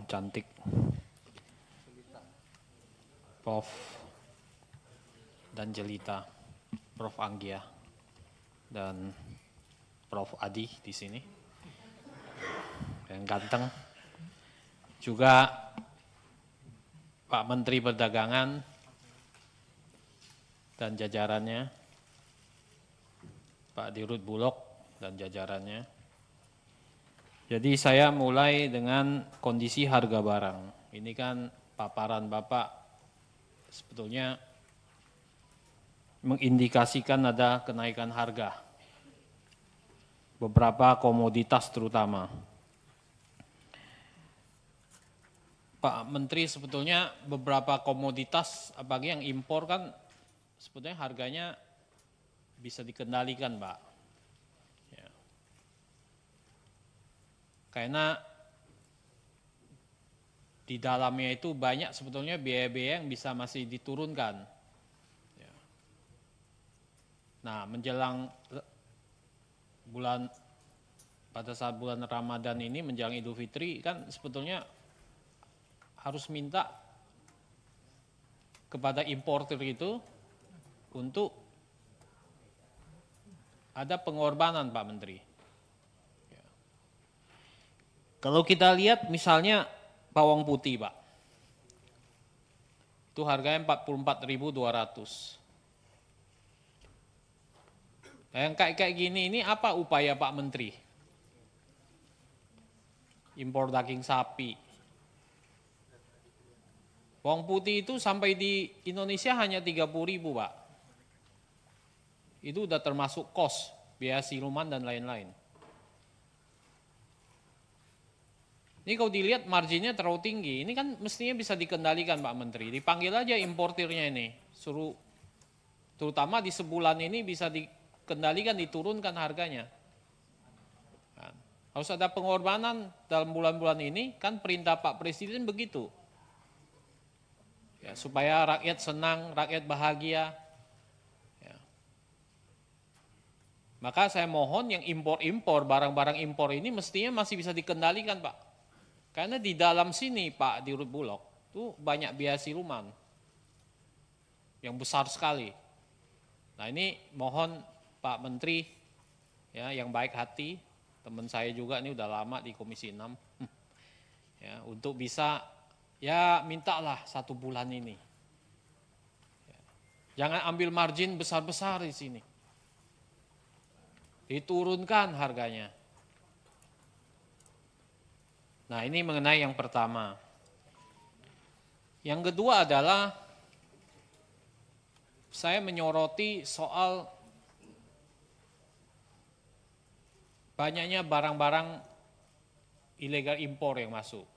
cantik, Prof. dan Jelita, Prof. Anggia, dan Prof. Adi di sini, yang ganteng. Juga Pak Menteri Perdagangan dan jajarannya, Pak Dirut Bulog dan jajarannya. Jadi saya mulai dengan kondisi harga barang. Ini kan paparan Bapak sebetulnya mengindikasikan ada kenaikan harga. Beberapa komoditas terutama. Pak Menteri, sebetulnya beberapa komoditas apalagi yang impor kan sebetulnya harganya bisa dikendalikan, Pak. Ya. Karena di dalamnya itu banyak sebetulnya biaya-biaya yang bisa masih diturunkan. Ya. Nah, menjelang pada saat bulan Ramadan ini, menjelang Idul Fitri, kan sebetulnya harus minta kepada importer itu untuk ada pengorbanan, Pak Menteri. Ya. Kalau kita lihat misalnya bawang putih, Pak, itu harganya 44.200. Yang kayak gini ini apa upaya Pak Menteri? Impor daging sapi. Bawang putih itu sampai di Indonesia hanya 30.000, Pak. Itu udah termasuk kos, biaya siluman dan lain-lain. Ini kalau dilihat marginnya terlalu tinggi, ini kan mestinya bisa dikendalikan Pak Menteri. Dipanggil aja importirnya ini, suruh terutama di sebulan ini bisa dikendalikan, diturunkan harganya. Kan. Harus ada pengorbanan dalam bulan-bulan ini, kan perintah Pak Presiden begitu. Ya, supaya rakyat senang, rakyat bahagia. Ya. Maka saya mohon yang impor-impor, barang-barang impor ini mestinya masih bisa dikendalikan, Pak. Karena di dalam sini Pak Dirut Bulog itu banyak biaya siluman yang besar sekali. Nah ini mohon Pak Menteri ya yang baik hati, teman saya juga ini udah lama di Komisi 6 ya, untuk bisa ya mintalah 1 bulan ini. Ya. Jangan ambil margin besar-besar di sini. Diturunkan harganya. Nah ini mengenai yang pertama. Yang kedua adalah saya menyoroti soal banyaknya barang-barang ilegal impor yang masuk.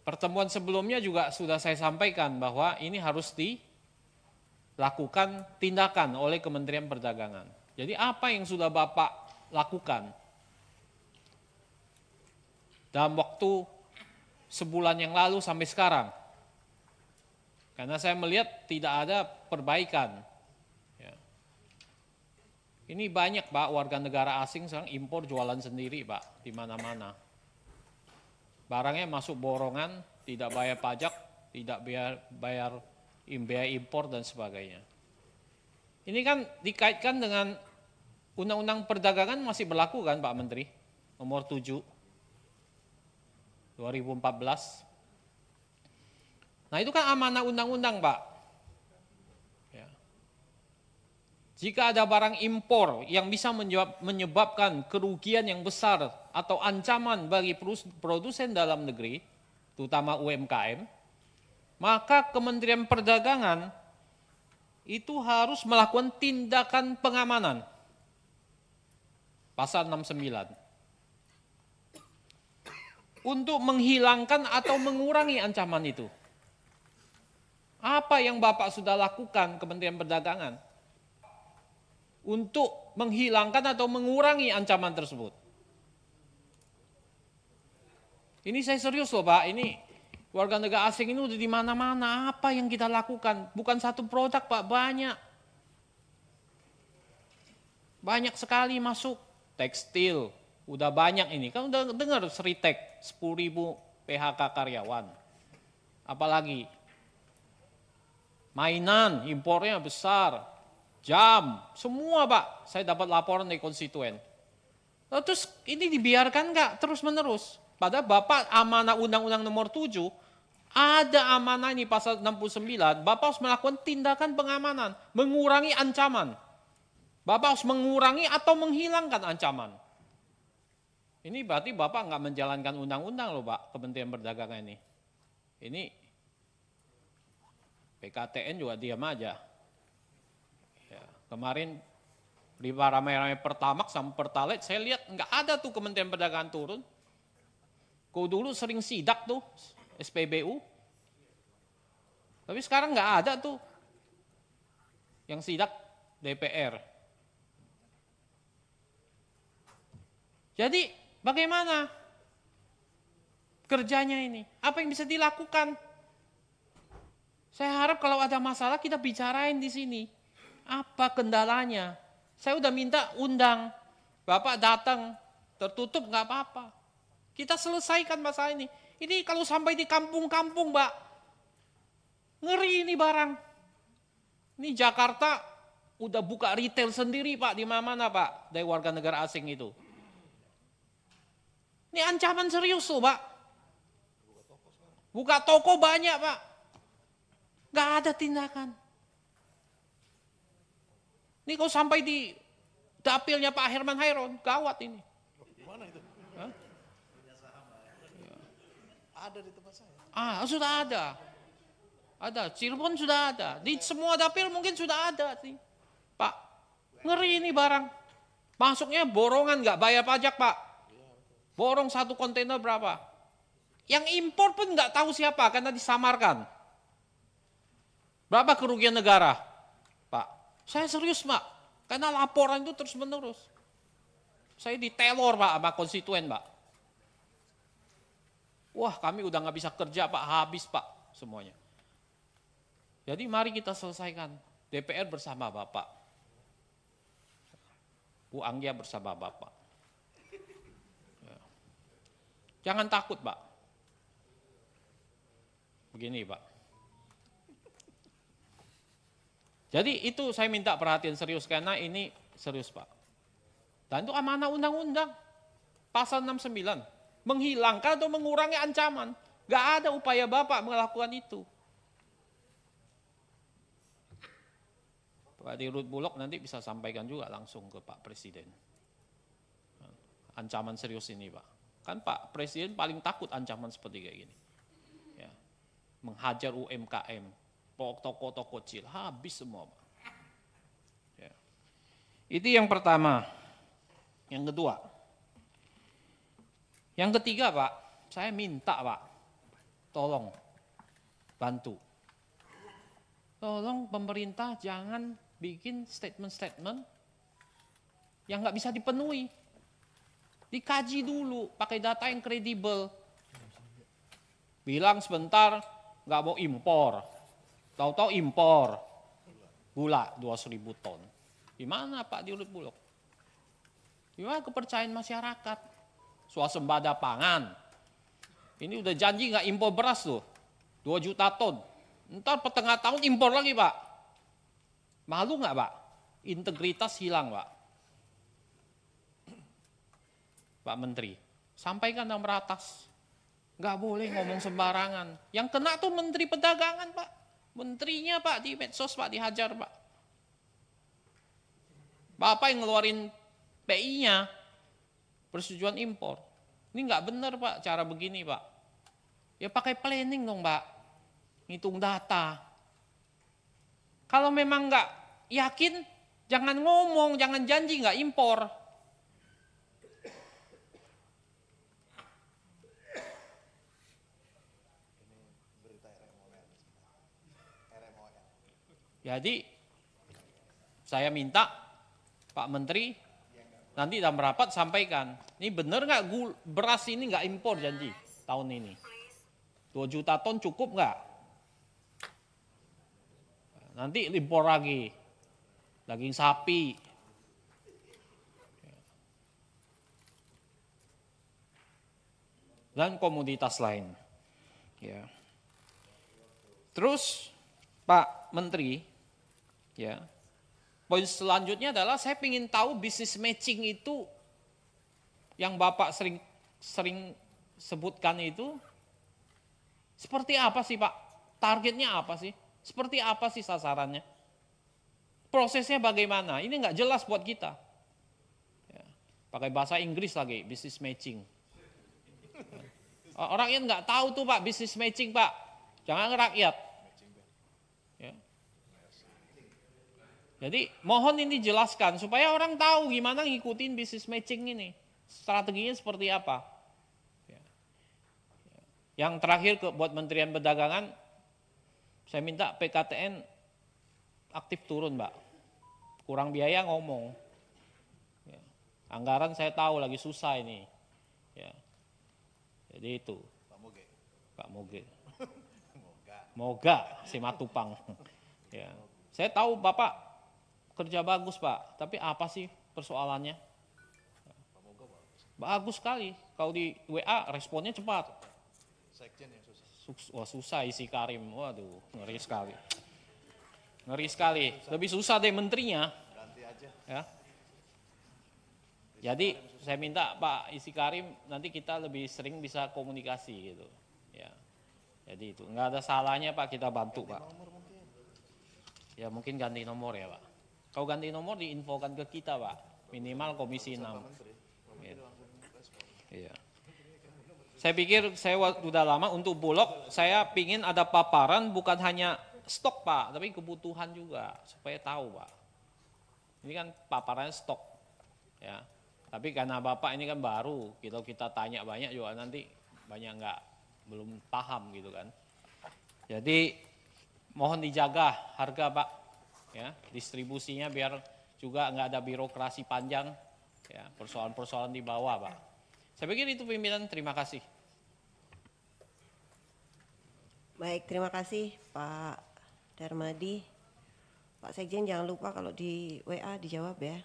Pertemuan sebelumnya juga sudah saya sampaikan bahwa ini harus dilakukan tindakan oleh Kementerian Perdagangan. Jadi apa yang sudah Bapak lakukan dalam waktu sebulan yang lalu sampai sekarang? Karena saya melihat tidak ada perbaikan. Ya. Ini banyak Pak warga negara asing sekarang impor jualan sendiri Pak di mana-mana. Barangnya masuk borongan, tidak bayar pajak, tidak bayar biaya impor dan sebagainya. Ini kan dikaitkan dengan Undang-Undang Perdagangan masih berlaku kan Pak Menteri, nomor 7 2014. Nah itu kan amanah undang-undang Pak. Ya. Jika ada barang impor yang bisa menyebabkan kerugian yang besar atau ancaman bagi produsen dalam negeri, terutama UMKM, maka Kementerian Perdagangan itu harus melakukan tindakan pengamanan. Pasal 69. Untuk menghilangkan atau mengurangi ancaman itu. Apa yang Bapak sudah lakukan Kementerian Perdagangan untuk menghilangkan atau mengurangi ancaman tersebut? Ini saya serius loh Pak, ini warga negara asing ini udah di mana-mana. Apa yang kita lakukan? Bukan satu produk Pak, banyak. Banyak sekali masuk. Tekstil, udah banyak ini. Kan udah dengar Sritek, 10.000 PHK karyawan. Apalagi? Mainan, impornya besar. Jam, semua Pak. Saya dapat laporan dari konstituen. Terus ini dibiarkan nggak terus-menerus? Padahal Bapak amanah Undang-Undang nomor 7, ada amanah ini pasal 69, Bapak harus melakukan tindakan pengamanan, mengurangi ancaman. Bapak harus mengurangi atau menghilangkan ancaman. Ini berarti Bapak nggak menjalankan undang-undang loh Pak, Kementerian Perdagangan ini. Ini PKTN juga diam aja. Ya, kemarin di ramai-ramai Pertamax sama Pertalite, saya lihat nggak ada tuh Kementerian Perdagangan turun. Kau dulu sering sidak tuh, SPBU. Tapi sekarang nggak ada tuh yang sidak DPR. Jadi bagaimana kerjanya ini? Apa yang bisa dilakukan? Saya harap kalau ada masalah kita bicarain di sini. Apa kendalanya? Saya udah minta undang, Bapak datang, tertutup nggak apa-apa. Kita selesaikan masalah ini. Ini kalau sampai di kampung-kampung, Mbak, ngeri ini barang. Ini Jakarta udah buka retail sendiri Pak, di mana-mana Pak, dari warga negara asing itu. Ini ancaman serius tuh Pak. Buka toko banyak Pak. Gak ada tindakan. Ini kalau sampai di dapilnya Pak Herman Hairon, gawat ini. Gimana itu? Hah? Ada di tempat saya. Sudah ada. Ada, Cirebon sudah ada. Di semua dapil mungkin sudah ada sih. Pak, ngeri ini barang. Masuknya borongan, nggak bayar pajak Pak. Borong satu kontainer berapa? Yang impor pun nggak tahu siapa karena disamarkan. Berapa kerugian negara? Pak, saya serius Pak. Karena laporan itu terus menerus. Saya diteror Pak sama konstituen Pak. Wah kami udah nggak bisa kerja Pak, habis Pak semuanya. Jadi mari kita selesaikan. DPR bersama Bapak. Bu Anggia bersama Bapak. Ya. Jangan takut Pak. Begini Pak. Jadi itu saya minta perhatian serius karena ini serius Pak. Dan itu amanah undang-undang. Pasal 69. Menghilangkan atau mengurangi ancaman. Gak ada upaya Bapak melakukan itu. Pak Dirut Bulog nanti bisa sampaikan juga langsung ke Pak Presiden. Ancaman serius ini Pak. Kan Pak Presiden paling takut ancaman seperti kayak gini. Ya. Menghajar UMKM, toko-toko kecil, habis semua Pak. Ya. Itu yang pertama. Yang kedua. Yang ketiga Pak, saya minta Pak, tolong bantu. Tolong pemerintah jangan bikin statement-statement yang nggak bisa dipenuhi. Dikaji dulu, pakai data yang kredibel. Bilang sebentar nggak mau impor, tahu-tahu impor gula 200.000 ton. Gimana Pak Dirut Bulog? Gimana kepercayaan masyarakat? Swasembada pangan. Ini udah janji nggak impor beras tuh, 2 juta ton. Ntar pertengahan tahun impor lagi Pak. Malu nggak Pak? Integritas hilang Pak. Pak Menteri, sampaikan yang meratas. Nggak boleh ngomong sembarangan. Yang kena tuh Menteri Perdagangan Pak. Menterinya Pak di medsos Pak dihajar Pak. Bapak yang ngeluarin PI-nya, persetujuan impor. Ini nggak benar Pak cara begini Pak. Ya pakai planning dong Pak. Ngitung data. Kalau memang nggak yakin, jangan ngomong, jangan janji nggak impor. Jadi saya minta Pak Menteri nanti dalam rapat sampaikan, ini benar nggak beras ini nggak impor janji tahun ini? 2 juta ton cukup nggak? Nanti impor lagi, daging sapi, dan komoditas lain. Ya. Terus Pak Menteri, ya, poin selanjutnya adalah saya ingin tahu bisnis matching itu yang Bapak sering sebutkan itu seperti apa sih Pak? Targetnya apa sih? Seperti apa sih sasarannya? Prosesnya bagaimana? Ini nggak jelas buat kita. Ya. Pakai bahasa Inggris lagi, business matching. Rakyat nggak tahu tuh Pak, business matching Pak. Jangan rakyat. Ya. Jadi mohon ini dijelaskan supaya orang tahu gimana ngikutin business matching ini. Strateginya seperti apa. Ya. Yang terakhir buat Menterian Perdagangan, saya minta PKTN aktif turun Pak. Kurang biaya ngomong. Ya. Anggaran saya tahu lagi susah ini. Ya. Jadi itu. Pak Moge. Moga si Matupang. Ya. Saya tahu Bapak kerja bagus Pak, tapi apa sih persoalannya? Bagus sekali. Kalau di WA responnya cepat. Sekjen yang susah. Wah susah isi Karim, waduh ngeri sekali. Ngeri sekali, lebih susah deh menterinya. Ganti aja. Ya. Jadi saya minta Pak Isi Karim nanti kita lebih sering bisa komunikasi gitu. Ya. Jadi itu nggak ada salahnya Pak kita bantu Pak. Nomor mungkin. Ya mungkin ganti nomor ya Pak. Kalau ganti nomor diinfokan ke kita Pak, minimal Komisi 6. Ya. Iya. Saya pikir saya udah lama untuk Bulog, saya pingin ada paparan bukan hanya stok Pak, tapi kebutuhan juga supaya tahu Pak. Ini kan paparannya stok, ya. Tapi karena Bapak ini kan baru, kita tanya banyak juga nanti banyak belum paham gitu kan. Jadi mohon dijaga harga Pak, ya distribusinya biar juga nggak ada birokrasi panjang, ya persoalan-persoalan di bawah Pak. Saya pikir itu pimpinan, terima kasih. Baik, terima kasih Pak Darmadi. Pak Sekjen jangan lupa kalau di WA dijawab ya.